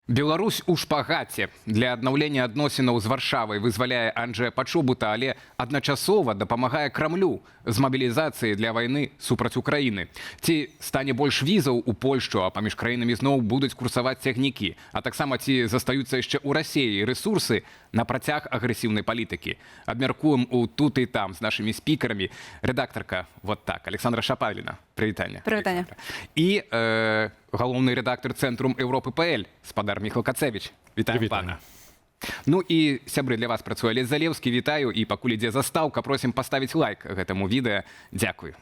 Беларусь у шпагаце. Для аднаўлення адносінаў з Варшавай вызваляе Анджэя Пачобута, але адначасова дапамагае Крамлю з мабілізацыяй для вайны супраць Украіны. Ці стане больш візаў у Польшчу, а паміж краінамі зноў будуць курсаваць цягнікі, а таксама ці застаюцца яшчэ ў Расіі рэсурсы на працяг агрэсіўнай палітыкі. Абмяркуем у тут і там з нашымі спікерамі. Рэдактарка вот так, Александра Шапавіна. Прывітанне. Прывітанне. І галоўны рэдактор Цэнтрум Европы.пл, спадар Міхал Кацевіч. Вітаем пана. Ну і сябры, для вас працуе Алесь Залеўскі. Вітаю, і пакуль ідзе застаўка, просім паставіць лайк гэтаму відэа. Дзякую.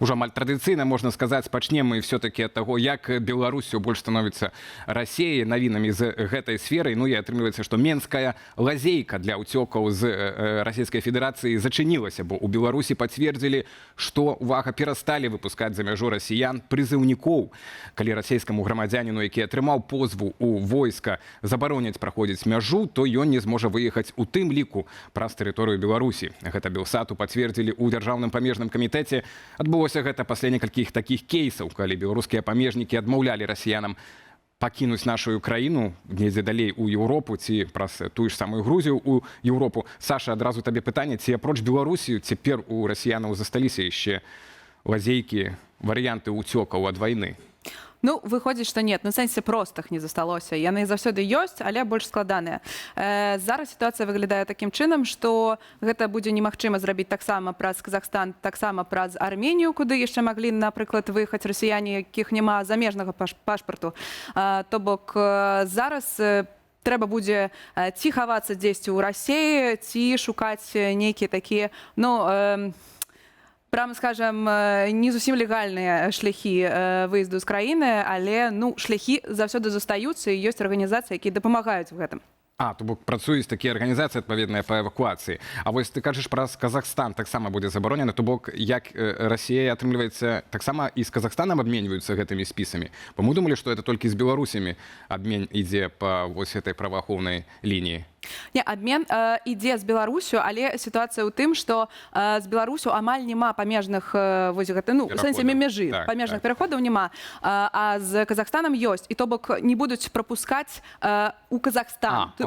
Уже амаль традыцыйна, можна сказаць, пачнем мы все-таки ад таго, як Беларусь больш становіцца Расіяй, навінамі з гэтай сферы. Ну і атрымліваецца, што менская лазейка для ўцёкаў з Расійскай Федэрацыі зачынілася, бо ў Беларусі пацвердзілі, што, увага, перасталі выпускаць за мяжу расіян прызыўнікоў. Калі расійскаму грамадзяніну, які атрымаў позву ў войска, забароняць праходзіць мяжу, то ён не зможа выехаць у тым ліку праз тэрыторыю Беларусі. Гэта Белсату пацвердзілі ў Дзяржаўным памежным камітэце. Адбылося гэта пасля некалькіх такіх кейсаў, калі беларускія памежнікі адмаўлялі расіянам пакінуць нашу краіну, недзе далей у Еўропу, ці праз тую ж самую Грузію у Еўропу. Саша, адразу табе пытанне, ці апроч Беларусію цяпер у расіянаў засталіся яшчэ лазейкі, варыянты ўцёкаў ад вайны? Ну, выходзіць, што нет, на сэнсе простых не засталося. Яны заўсёды ёсць, але больш складаныя. Зараз сітуацыя выглядае такім чынам, што гэта будзе немагчыма зрабіць таксама праз Казахстан, таксама праз Арменію, куды яшчэ маглі, напрыклад, выехаць расіяне, якіх няма замежнага пашпарту. То бок зараз трэба будзе ці хавацца дзесьці ў Расіі, ці шукаць нейкія такія, прямо скажем, не зусім легальныя шляхі выезду з краіны, але шляхі заўсёды застаюцца, і ёсць арганізацыі, якія дапамагаюць у гэтым. То бок працуюць такія арганізацыі адпаведныя па эвакуацыі. А вось ты кажаш, праз Казахстан таксама будзе забаронена, то бок як Расія, атрымліваецца, таксама і з Казахстанам абменьваюцца гэтымі спісамі? Бо мы думалі, што это толькі з беларусамі абмен ідзе па вось гэтай праваахоўнай лініі. Не, абмен ідзе з Беларусю, але сітуацыя ў тым, што з Беларусю амаль няма памежных, у сэнсе мяжы, памежных пераходаў няма, а з Казахстанам ёсць. І то бок не будуць прапускаць у Казахстан.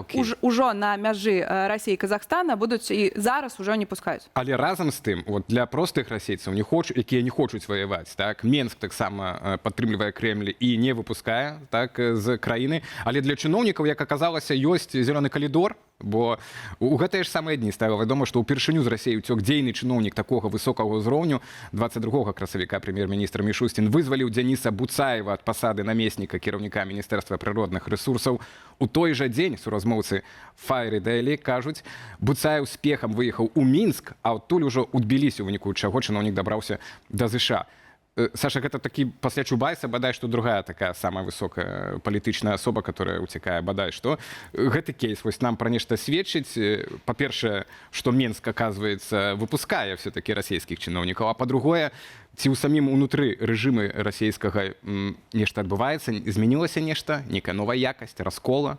Ужо на мяжы Расіі і Казахстана будуць і зараз ужо не пускаюць. Але разам з тым, для простых расейцаў, якія не хочуць ваяваць, Менск таксама падтрымлівае Крэмль і не выпускае з краіны. Але для чыноўнікаў, як аказалася, ёсць зялёны калідор, бо у гэтыя ж самыя дні стала вядома, што ўпершыню з Расіі ўцёк дзейны чыноўнік такога высокага ўзроўню. 22 красавіка прэм'ер-міністр Мішустін вызваліў Дзяніса Буцаева ад пасады намесніка кіраўніка Міністэрства прыродных рэсурсаў. У той жа дзень суразмоўцы Файры Дэйлі кажуць, Буцаеў з пехам выехаў у Мінск, а адтуль ужо ў Тбілісі, у выніку чаго чыноўнік дабраўся да ЗША. Саша, гэта такі пасля Чубайса, бадай, што другая такая самая высокая палітычная асоба, которая уцякае, бадай, што гэты кейс вось нам пра нешта сведчыць. Па-першае, што Менск, аказваецца, выпускае все-таки расійскіх чыноўнікаў, а па-другое, ці ў самім унутры рэжымы расійскага нешта адбываецца, змянілася нешта, нейкая новая якасць, раскола?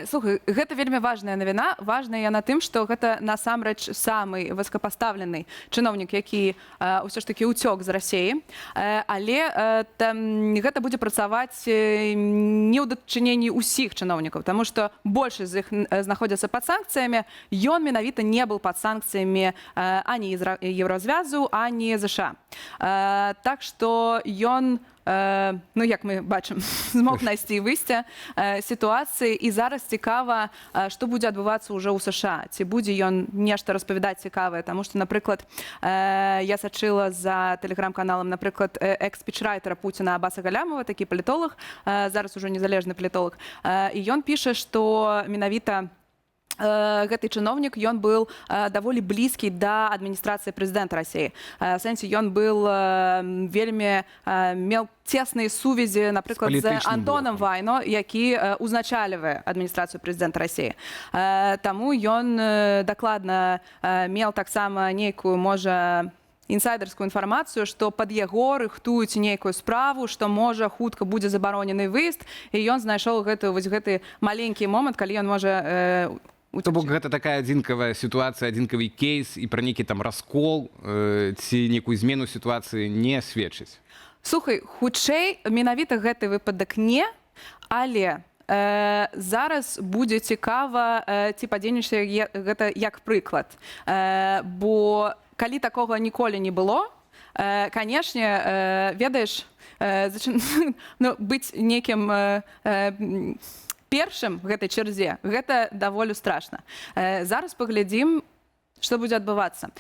Слухай, гэта вельмі важная навіна. Важная яна тым, што гэта насамрэч самы высокапастаўлены чыноўнік, які ўсё ж такі ўцёк з Расіі. Але гэта будзе працаваць не ў дачыненні ўсіх чыноўнікаў, таму што большасць з іх знаходзяцца пад санкцыямі. Ён менавіта не быў пад санкцыямі ані Еўразвязу, ані ЗША. Так што ён, як мы бачым, змог знайсці выйсце сітуацыі. І зараз цікава, што будзе адбывацца ўжо ў США. Ці будзе ён нешта распавядаць цікавае, таму што, напрыклад, я сачыла за тэлеграм-каналам, напрыклад, экс-спічрайтера Пуціна Аббаса Галямова, такі палітолог, зараз ужо незалежны палітолог, і ён піша, што менавіта гэты чыноўнік, ён быў даволі блізкі да адміністрацыі прэзідэнта Расіі. В сэнсе, ён быў вельмі, меў цесныя сувязі, напрыклад, з Антонам Вайно, які узначальвае адміністрацыю прэзідэнта Расіі. Таму ён дакладна меў таксама нейкую, можа, інсайдерскую інфармацыю, што пад яго рыхтуюць нейкую справу, што, можа, хутка будзе забаронены выезд, і ён знайшоў гэты маленькі момант, калі ён можа То бок гэта такая адзінкавая сітуацыя, адзінкавы кейс, і пра нейкі там раскол ці нейкую змену сітуацыі не сведчыць. Слухай, хутчэй менавіта гэты выпадак не, але зараз будзе цікава, ці падзейнічае гэта як прыклад. Бо калі такога ніколі не было, канешне, ведаеш, быць нейкім першым в гэтай чарзе, гэта даволі страшна. Зараз паглядзім, што будзе адбывацца.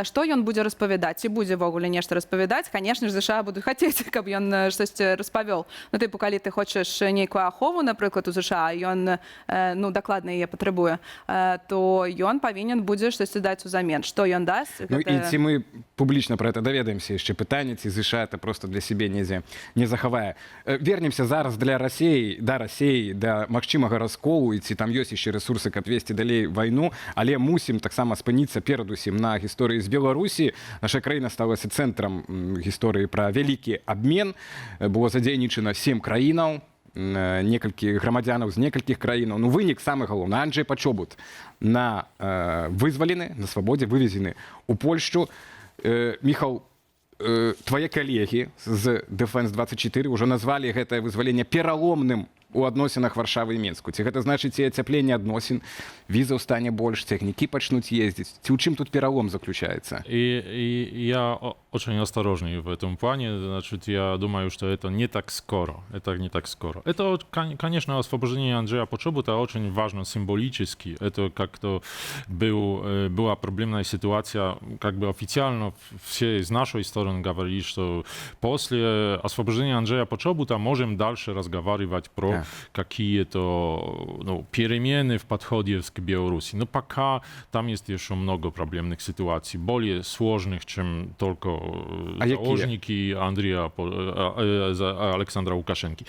Што ён будзе распавядаць? Ці будзе ввогуле нешта распавядаць? Канешне ж, ЗША будуць хацець, каб ён штосьці распавёл. Ну, тыпу, калі ты хочаш нейкую ахову, напрыклад, у ЗША, ён, дакладна яе патрабуе, то ён павінен будзе штосьці даць узамен. Што ён дасць? Ну, і ці мы публічна пра гэта даведаемся яшчэ пытанне, ці ЗША это просто для сябе недзе не захавае. Вернемся зараз да Расіі, да магчымага расколу, і ці там ёсць яшчэ рэсурсы, каб весці далей вайну, але мусім таксама спыніцца перадусім на гісторыі з Беларусі. Наша краіна сталася цэнтрам гісторыі пра вялікі абмен. Было задзейнічана 7 краінаў, некалькі грамадзянаў з некалькіх краінаў. Ну, вынік самы галоўны. Анджэй Пачобут вызвалены, на свабодзе, вывезены ў Польшчу. Міхал, твае калегі з Defense24 ўжо назвалі гэтае вызваленне пераломным у адносінах Варшавы і Мінску. Ці гэта значыць і ацяпленне адносін, візаў стане больш, цягнікі пачнуць ездзіць? Ці ў чым тут пералом заключается? И я очень осторожный в этом плане. Значит, я думаю, что это не так скоро. Это не так скоро. Это, конечно, освобождение Анджея Почобута очень важно символически. Это как-то была проблемная ситуация. Как бы официально все из нашей стороны говорили, что после освобождения Анджея Почобута можем дальше разговаривать про какие-то перемены в подходе к Беларуси. Но пока там есть еще много проблемных ситуаций, более сложных, чем только заложники Александра Лукашенки.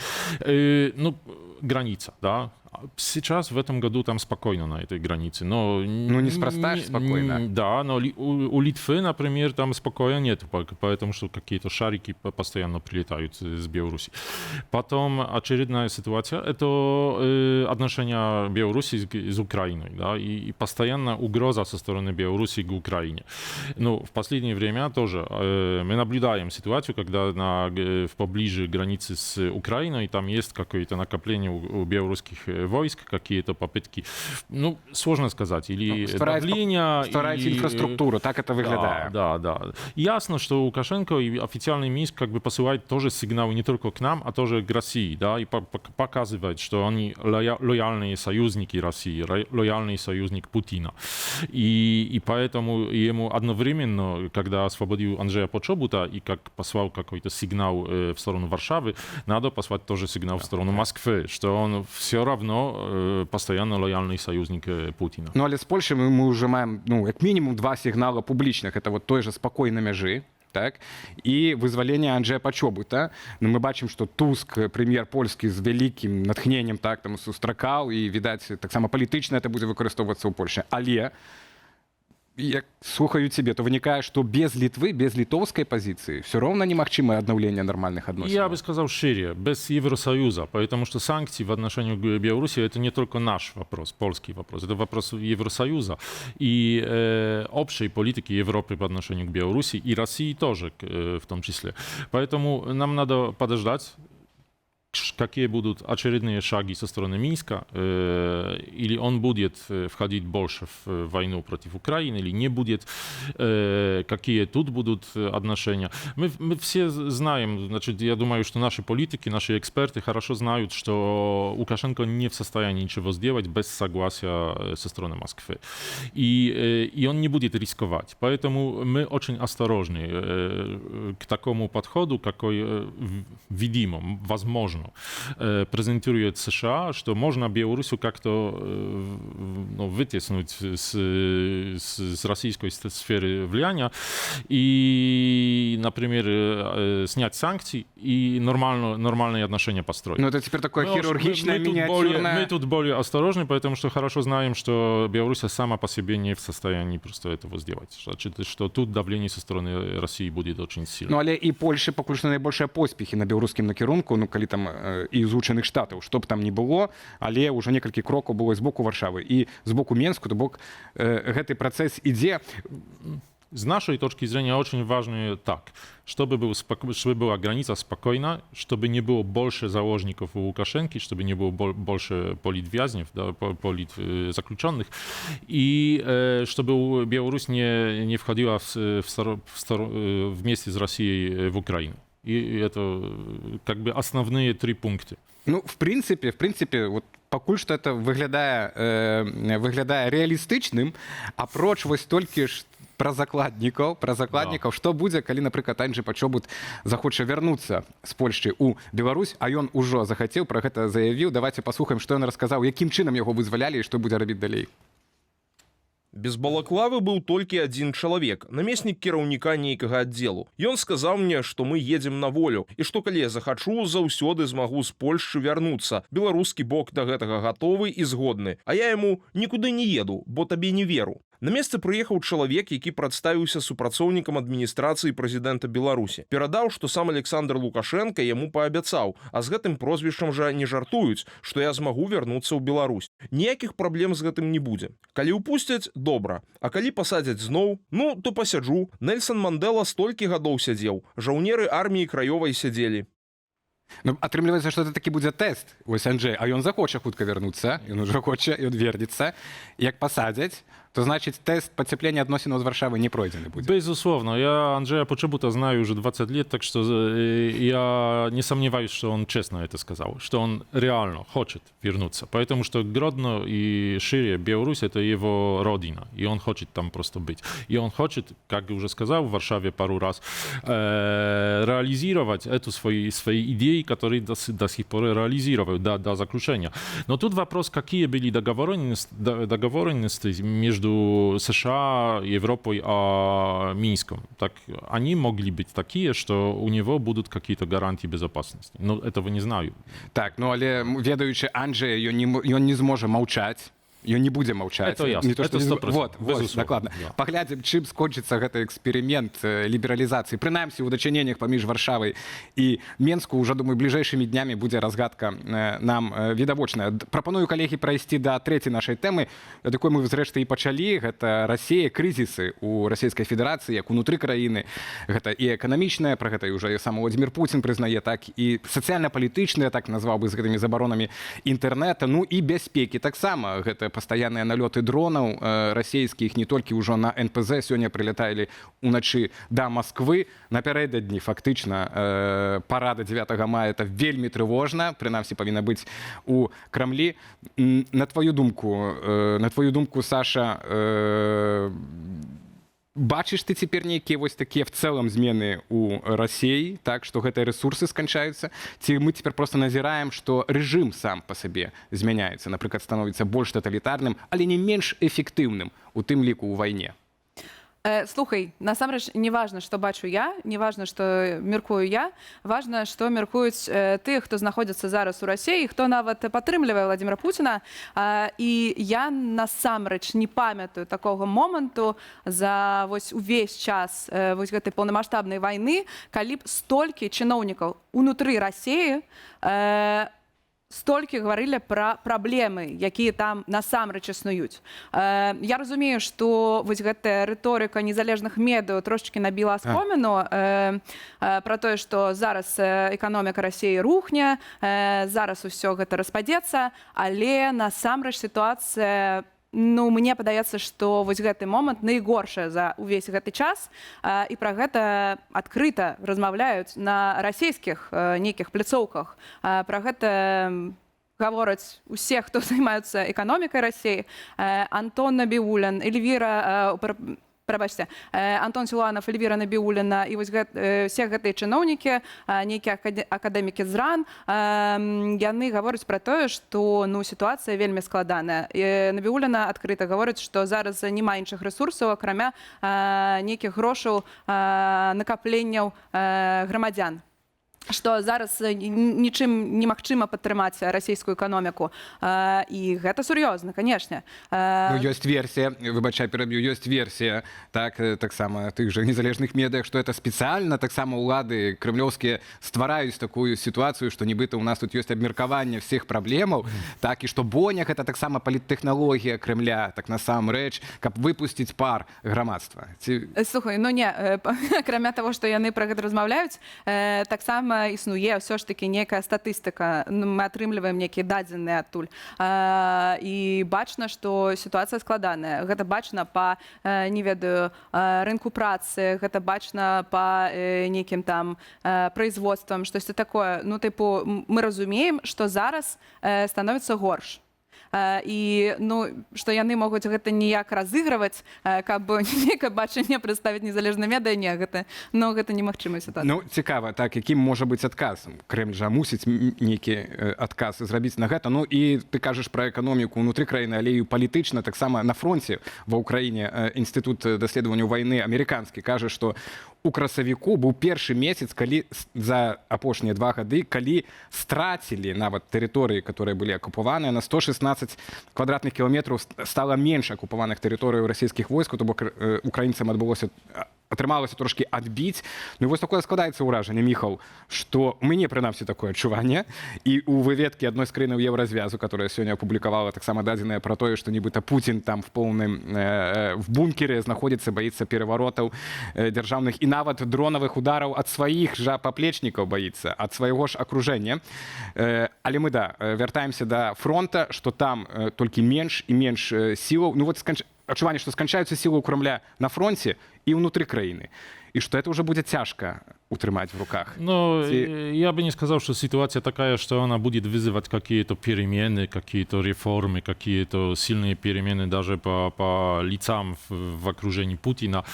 Граница, да. Сейчас в этом году там спокойно на этой границе, но неспроста спокойно. Да, но у Литвы, например, там спокойно нет, потому что какие-то шарики постоянно прилетают с Беларуси. Потом очередная ситуация — это отношения Беларуси с Украиной, да, и постоянно угроза со стороны Беларуси к Украине. Ну, в последнее время тоже мы наблюдаем ситуацию, когда поближе границы с Украиной там есть какое-то накопление у белорусских войск, какие-то попытки, сложно сказать, или давление... Ствараць инфраструктуру, так это выглядает. Да. Ясно, что Лукашенко и официальный Минск как бы посылает тоже сигналы не только к нам, а тоже к России, да, и показывает, что они лояльные союзники России, лояльный союзник Путина. И поэтому ему одновременно, когда освободил Анджея Почобута и как послал какой-то сигнал в сторону Варшавы, надо послать тоже сигнал в сторону Москвы, что он все равно постоянно лояльный союзник Путина. Ну, але з Польшай мы уже маем, як мінімум, 2 сігнала публічных. Это вот той же спакой на мяжы, так, і вызвалення Анджея Пачобута. Мы бачым, што Туск, прэм'ер польскі, з вялікім натхненнем так там сустракаў, і, відаць, таксама палітычна это будзе выкарыстоўвацца ў Польшчы. Але як слухаю тебе, то вынікае, што без Літвы, без літоўскай пазіцыі все равно немагчымае аднаўленне нормальных адносін. Я бы сказал шире, без Евросоюза, потому что санкции в отношении Беларуси — это не только наш вопрос, польский вопрос, это вопрос Евросоюза и общей политики Европы по отношению к Беларуси и России тоже в том числе. Поэтому нам надо подождать, какие будут очередные шаги со стороны Минска, или он будет входить больше в войну против Украины, или не будет, какие тут будут отношения. Мы все знаем, значит, я думаю, что наши политики, наши эксперты хорошо знают, что Лукашенко не в состоянии ничего сделать без согласия со стороны Москвы. И он не будет рисковать. Поэтому мы очень осторожны к такому подходу, какой видимо, возможно, презентирует США, что можно Белоруссию как-то вытеснуть с российской сферы влияния и, например, снять санкции и нормальные отношения построить. Но это теперь такое хирургичное, миниатюрное... Мы тут более осторожны, потому что хорошо знаем, что Беларусь сама по себе не в состоянии просто этого сделать. Значит, что тут давление со стороны России будет очень сильно. Ну, але і Польши пакуль што найбольшыя поспехі на беларускім накірунку, калі там і Злучаных Штатаў, што б там ні было, але ўжо некалькі крокаў было з боку Варшавы і з боку Менску, то бок гэты працэс ідзе. С нашей точки зрения очень важно так, чтобы была граница спокойна, чтобы не было больше заложников у Лукашенко, чтобы не было больше политвязнев, да, политзаключенных, и чтобы Беларусь не входила вместе с Россией в Украину. И это как бы основные 3 пункта. Ну, в принципе, вот пакуль што это выглядае рэалістычным, апроч вось толькі ж пра закладнікаў, што будзе, калі, напрыклад, Анджэй Пачобут захоча вярнуцца з Польшчы ў Беларусь, а ён ужо захацеў, пра гэта заявіў. Давайте паслухаем, што ён расказаў, якім чынам яго вызвалялі і што будзе рабіць далей. Без балаклавы быў толькі адзін чалавек, намеснік кіраўніка нейкага аддзелу. Ён сказаў мне, што мы едзем на волю і што калі я захачу, заўсёды змагу з Польшчы вярнуцца. Беларускі бок да гэтага гатовы і згодны. А я яму нікуды не еду, бо табе не веру. На месца прыехаў чалавек, які прадставіўся супрацоўнікам адміністрацыі прэзідэнта Беларусі. Перадаў, што сам Александр Лукашенко яму паабяцаў, а з гэтым прозвішчам жа не жартуюць, што я змагу вярнуцца ў Беларусь. Ніякіх праблем з гэтым не будзе. Калі ўпусцяць, добра. А калі пасадзяць зноў, ну, то пасяджу. Нельсан Мандэла столькі гадоў сядзеў. Жаўнеры арміі краёвай сядзелі. Ну, атрымліваецца, што это такі будзе тэст. Вось Анджэй, а ён захоча хутка вярнуцца, ён ужо хоча, ён вернецца. Як пасадзяць, то значит тест потепления адносінаў з Варшавой не пройдены будет. Безусловно. Я Анджея Почобута знаю уже 20 лет, так что я не сомневаюсь, что он честно это сказал, что он реально хочет вернуться. Потому что Гродно и шире Беларусь — это его родина, и он хочет там просто быть. И он хочет, как уже сказал в Варшаве пару раз, реализировать эту свои идеи, которые до сих пор реализировал до заключения. Но тут вопрос, какие были договоренности между США, Европой и Минском. Так, они могли быть такие, что у него будут какие-то гарантии безопасности. Но этого не знаю. Так, ну але ведаючы Анджея, ён не зможа маўчаць. Ён не будзе маўчаць. Это ясно. То, это 100%. Вот, дакладна. Да. Паглядзім, чым скончыцца гэты эксперымент лібералізацыі. Прынамсі, у дачыненнях паміж Варшавай і Менску ўжо, думаю, бліжэйшымі днямі будзе разгадка нам відавочная. Прапаную, калегі, прайсці да трэцяй нашай тэмы, ад якой мы, зрэшты, і пачалі. Гэта Расія, крызісы ў Расійскай Федэрацыі, як унутры краіны. Гэта і эканамічная, пра гэта і ўжо сам Владзімір Пуцін прызнае, так і сацыяльна-палітычная, так назваў бы, з гэтымі забаронамі інтэрнэта, ну і бяспекі. Таксама гэта пастаянныя налёты дронаў расійскіх не толькі ўжо на НПЗ, сёння прыляталі ўначы да Масквы. Напярэдадні фактычна парада 9 мая это вельмі трывожна, прынамсі павінна быць у Крамлі. На твою думку, Саша, бачыш ты цяпер нейкія вось такія в цэлым змены ў Расіі, так, што гэтыя рэсурсы сканчаюцца? Ці мы цяпер проста назіраем, што рэжым сам па сабе змяняецца, напрыклад, становіцца больш таталітарным, але не менш эфектыўным, у тым ліку ў вайне? Слухай, насамрэч не важна, што бачу я, не важна, што мяркую я, важна, што мяркуюць тых, хто знаходзіцца зараз у Расіі, хто нават падтрымлівае Владзіміра Пуціна. І я насамрэч не памятаю такога моманту за вось увесь час вось гэтай паўнамаштабнай вайны, калі б столькі чыноўнікаў унутры Расіі столькі гаварылі пра праблемы, якія там насамрэч існуюць. Я разумею, што вось гэтая рыторыка незалежных медыа трошачкі набіла аскоміну пра тое, што зараз эканоміка Расіі рухне, зараз усё гэта распадзецца, але насамрэч сітуацыя, ну, мне падаецца, што вось гэты момант найгоршая за ўвесь гэты час, і пра гэта адкрыта размаўляюць на расійскіх нейкіх пляцоўках. Пра гэта гавораць усе, хто займаюцца эканомікай Расіі. Антон Набіулін, Эльвіра, прабачце, Антон Сілуанов, Эльвіра Набіуліна і вось все гэтыя чыноўнікі, нейкія акадэмікі з РАН, яны гавораць пра тое, што ну, сітуацыя вельмі складаная. Набіуліна адкрыта гаворыць, што зараз няма іншых рэсурсаў, акрамя нейкіх грошаў накапленняў грамадзян. што зараз нічым немагчыма падтрымаць расійскую эканоміку. І гэта сур'ёзна, канешне. Ну, ёсць версія, выбачай, пераб'ю, ёсць версія, таксама тых жа незалежных медыях, што это спецыяльна, таксама ўлады крэмлёўскія ствараюць такую сітуацыю, што нібыта ў нас тут ёсць абмеркаванне ўсіх праблемаў, так, і што Боняк это таксама паліттэхналогія Крэмля, так насамрэч, каб выпусціць пар грамадства. Слухай, ну не, акрамя таго, што яны пра гэта размаўляюць, таксама існуе ўсё ж такі нейкая статыстыка. Мы атрымліваем нейкія дадзеныя адтуль. І бачна, што сітуацыя складаная. Гэта бачна па, не ведаю, рынку працы, гэта бачна па нейкім там производствам, штосьці такое. Ну, тыпу, мы разумеем, што зараз становіцца горш. І, ну, што яны могуць гэта ніяк разыгрываць, каб нейкае бачанне прадставіць незалежна медыя, не, гэта, ну, гэта немагчымая сітуацыя. Ну, цікава, так, якім можа быць адказ? Крэмль жа мусіць нейкі адказ зрабіць на гэта. Ну, і ты кажаш пра эканоміку ўнутры краіны, але і палітычна, таксама на фронце ва ўкраіне Інстытут даследаванняў вайны амерыканскі кажа, што у красавіку быў першы месяц, калі за апошнія 2 гады, калі страцілі нават тэрыторыі, которые былі акупаваныя, на 116 квадратных кіламетраў стала менш акупаваных тэрыторый расійскіх войскаў, то бок украінцам атрымалася трошкі адбіць. Ну і вось такое складаецца ўражанне, Міхал, што у мяне прынамсі такое адчуванне, і у выведкі адной з краінаў Еўразвязу, которая сёння апублікавала таксама дадзеныя пра тое, што нібыта Пуцін там в бункере знаходзіцца, баіцца пераваротаў дзяржаўных і нават дронавых удараў ад сваіх жа паплечнікаў баіцца, ад свайго ж акружэння. Але мы, да, вяртаемся да фронта, што там толькі менш і менш сілаў. Ну вот адчуванне, што сканчаюцца сілы ў Крамля на фронте і ўнутры краіны. И что это уже будет тяжко утрымать в руках. Ну, я бы не сказал, что ситуация такая, что она будет вызывать какие-то перемены, какие-то реформы, какие-то сильные перемены даже по лицам в окружении Путина.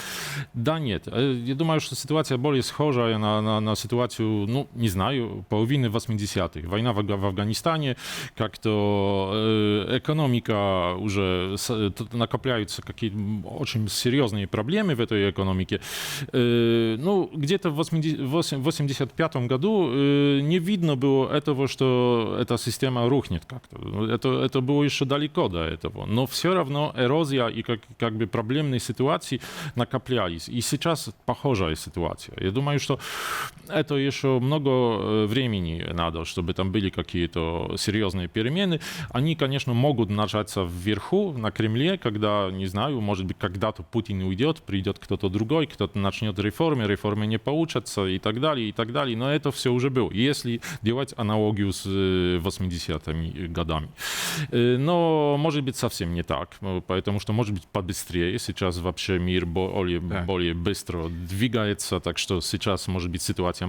Да нет. Я думаю, что ситуация более схожая на ситуацию, ну, не знаю, половины 80-х. Война в Афганистане, как-то экономика уже, накопляются какие-то очень серьезные проблемы в этой экономике. Ну, где-то в 1985 году не видно было этого, что эта система рухнет как-то. Это было еще далеко до этого. Но все равно эрозия и как бы проблемные ситуации накоплялись. И сейчас похожая ситуация. Я думаю, что это еще много времени надо, чтобы там были какие-то серьезные перемены. Они, конечно, могут начаться вверху, на Кремле, когда, не знаю, может быть, когда-то Путин уйдет, придет кто-то другой, кто-то начнет реформы не получатся и так далее, и так далее. Но это все уже было, если делать аналогию с 80-ми годами. Но может быть совсем не так, потому что может быть побыстрее. Сейчас вообще мир более быстро двигается, так что сейчас может быть ситуация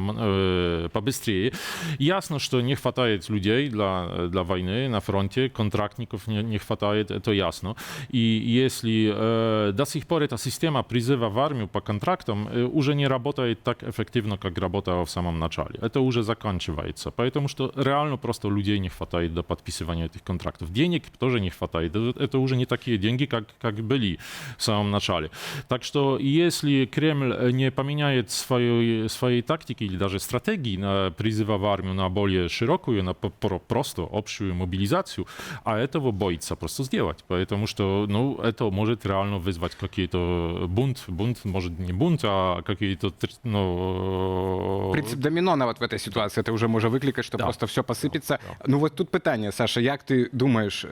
побыстрее. Ясно, что не хватает людей для войны на фронте, контрактников не хватает, это ясно. И если до сих пор эта система призыва в армию по контрактам уже не работает так эффективно, как работала в самом начале. Это уже заканчивается. Потому что реально просто людей не хватает до подписывания этих контрактов. Денег тоже не хватает. Это уже не такие деньги, как были в самом начале. Так что если Кремль не поменяет своей тактики или даже стратегии на призыва в армию на более широкую, на просто общую мобилизацию, а этого боится просто сделать. Потому что ну, это может реально вызвать какие-то бунт, может не бунт, а какие-то... Ну... Принцип домино нават в этой ситуации, это уже может выкликать, что просто все посыпется. Ну вот тут питание, Саша, як ты думаешь,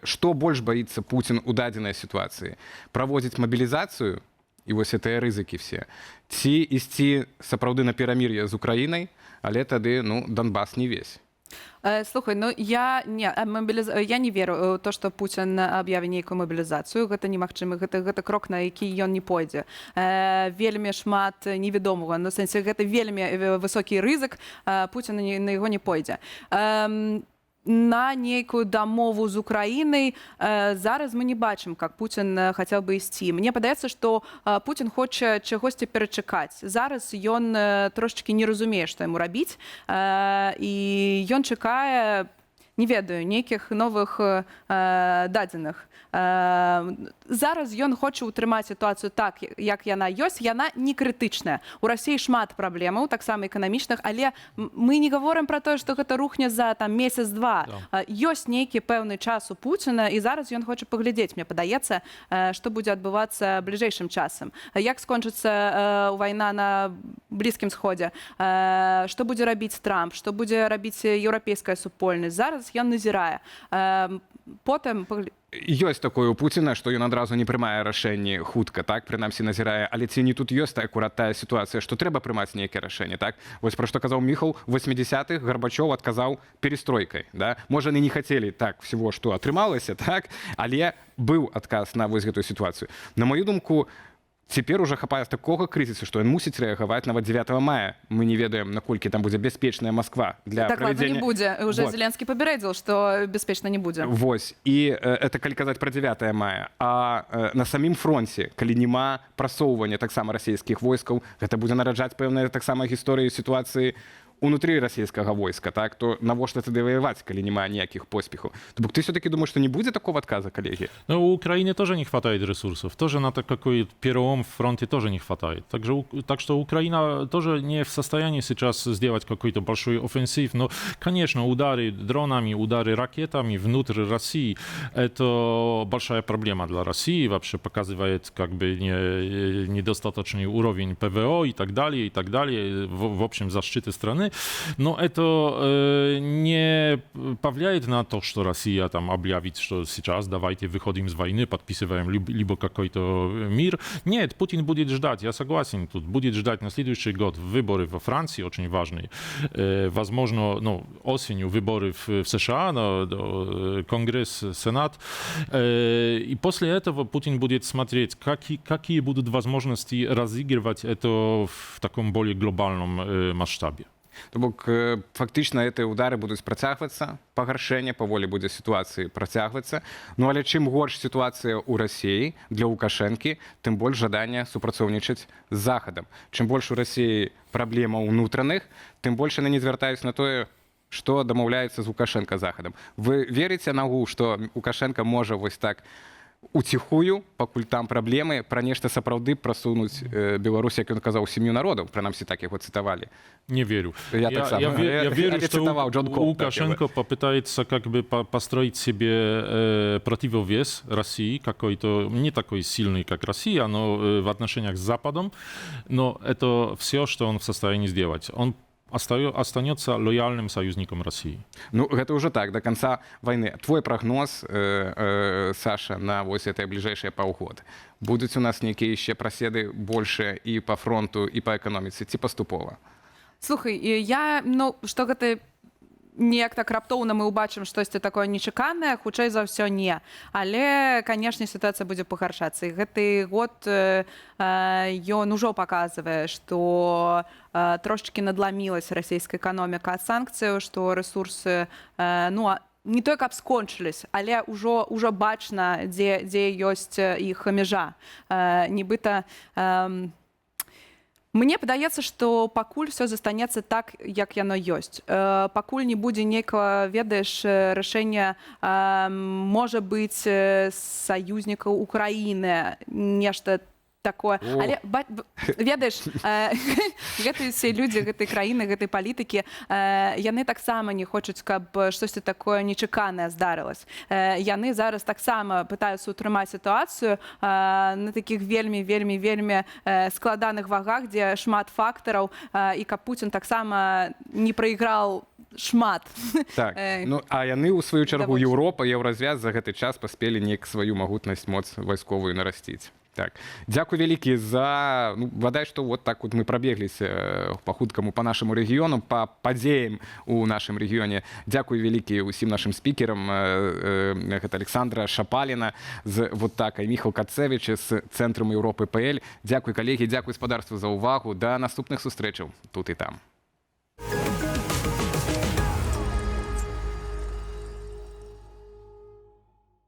что больше боится Путин у дадзенай ситуации? Проводить мобилизацию, и вот это рызыки все, ці ісці сапраўды на перамір'е з Украінай, але тады, ну, Донбасс не весь. Слухай, ну я не веру ў то, што Пуцін аб'явіць нейкую мабілізацыю. Гэта немагчыма, гэта крок, на які ён не пойдзе. Вельмі шмат невядомага, на сэнсе гэта вельмі высокі рызык, Пуцін на яго не пойдзе. На нейкую дамову з Украінай зараз мы не бачым, как Пуцін хацеў бы ісці. Мне падаецца, што Пуцін хоча чагосьці перачакаць. Зараз ён трошечки не разумее, што яму рабіць, і ён чакае не ведаю, нейкіх новых дадзеных. Зараз ён хоча ўтрымаць сітуацыю так, як яна ёсць, яна не крытычная. У Расіі шмат праблемаў, таксама эканамічных, але мы не гаворым пра тое, што гэта рухне за там месяц-два. Ёсць нейкі пэўны час у Пуціна, і зараз ён хоча паглядзець, мне падаецца, што будзе адбывацца бліжэйшым часам. Як скончыцца вайна на Блізкім сходзе, што будзе рабіць Трамп, што будзе рабіць еўрапейская супольнасць. Зараз ён назірае. Потым ёсць такое у Пуціна, што ён адразу не прымае рашэнні хутка, так, прынамсі назірае, але ці не тут ёсць акурат тая сітуацыя, што трэба прымаць нейкае рашэнне, так? Вось пра што казаў Міхал, у 80-х Гарбачоў адказаў перестройкай, да? Можа, яны не хацелі так всего, што атрымалася, так, але быў адказ на вось гэтую сітуацыю. На маю думку, цяпер уже хапае такога крызісу, што ён мусіць рэагаваць нават 9 мая. Мы не ведаем, наколькі там будзе бяспечная Москва для не правядзення... будзе. Уже вот. Зеленскі папярэдзіл, што бяспечна не будзе. Вось. І это калі казаць пра 9 мая. А на самім фронце, калі няма прасоўвання таксама расійскіх войскаў, гэта будзе нараджаць пэўныя таксама гісторыі сітуацыі унутры расійскага войска, так, то навошта тады воевать, калі няма ніякіх поспехаў? То бок ты все-таки думаешь, что не будет такого отказа, коллеги? Ну, у Украины тоже не хватает ресурсов, тоже на такой перелом в фронте тоже не хватает. Так что Украина тоже не в состоянии сейчас сделать какой-то большой офенсив, но, конечно, удары дронами, удары ракетами внутрь России — это большая проблема для России, вообще показывает как бы недостаточный уровень ПВО и так далее, в общем, защиты страны. Но это не повлияет на то, что Россия там объявит, что сейчас давайте выходим из войны, подписываем либо какой-то мир. Нет, Путин будет ждать, я согласен, тут будет ждать на следующий год выборы во Франции, очень важные. Возможно, осенью выборы в США, Конгресс, Сенат. И после этого Путин будет смотреть, какие будут возможности разыгрывать это в таком более глобальном масштабе. То бок фактычна гэтыя ўдары будуць працягвацца, пагаршэнне паволі будзе сітуацыі працягвацца. Ну але чым горш сітуацыя ў Расіі для Лукашэнкі, тым больш жадання супрацоўнічаць з Захадам. Чым больш у Расіі праблемаў унутраных, тым больш яны не звяртаюць на тое, што дамаўляецца з Лукашэнка Захадам. Вы верыце нагу, што Лукашэнка можа вось так уціхую, пакуль там праблемы, пра нешта сапраўды прасунуць Беларусь, як ён казаў, сям'ю народаў, прынамсі так яго цытавалі? Не верю. Я верю, что Лукашенко попытается как бы построить себе противовес России, какой-то не такой сильный, как Россия, но в отношениях с Западом. Но это все, что он в состоянии сделать. Он останется лояльным союзником России. Ну, гэта ўжо так, до конца войны. Твой прогноз, Саша, на вось этой ближайшие паўгода. Будуць у нас нейкія яшчэ праседы больше і по фронту, і по эканоміцы, ці паступова? Слухай, што гэта неяк так раптоўна мы ўбачым штосьці такое нечаканае, хутчэй за ўсё не. Але, канешне, сітуацыя будзе пагаршацца. І гэты год ён ужо паказвае, што трошечкі надламілася расійская эканоміка ад санкцыяў, што рэсурсы, не той, каб скончылись, але ўжо бачна, дзе ёсць іх межа. Нібыта мне падаецца, што пакуль все застанецца так, як яно ёсць. Пакуль не будзе нейкага, ведаеш, рашэння, можа быць, саюзнікаў Украіны, нешта такое. Але, ведаеш, гэтыя все людзі, гэтай краіны, гэтай палітыкі, яны таксама не хочуць, каб штосьці такое нечаканае здарылася. Яны зараз таксама пытаюцца ўтрымаць сітуацыю на такіх вельмі складаных вагах, дзе шмат фактараў, і каб Пуцін таксама не прайграў шмат. Так. Ну, а яны, у сваю чаргу, Еўропа, Еўразвяз за гэты час паспелі неяк сваю магутнасць, моц вайсковую нарасціць. Так. Дзякуй вялікі за... Бадай, што вот так вот мы прабегліся па хуткаму па нашаму рэгіёну, па падзеям у нашым рэгіёне. Дзякуй вялікі ўсім нашым спікерам. Гэта Александра Шапаліна з вот так, і Міхал Кацевіч з Цэнтрам Еўропы ПЛ. Дзякуй, калегі, дзякуй гаспадарству за ўвагу. Да наступных сустрэчаў тут і там.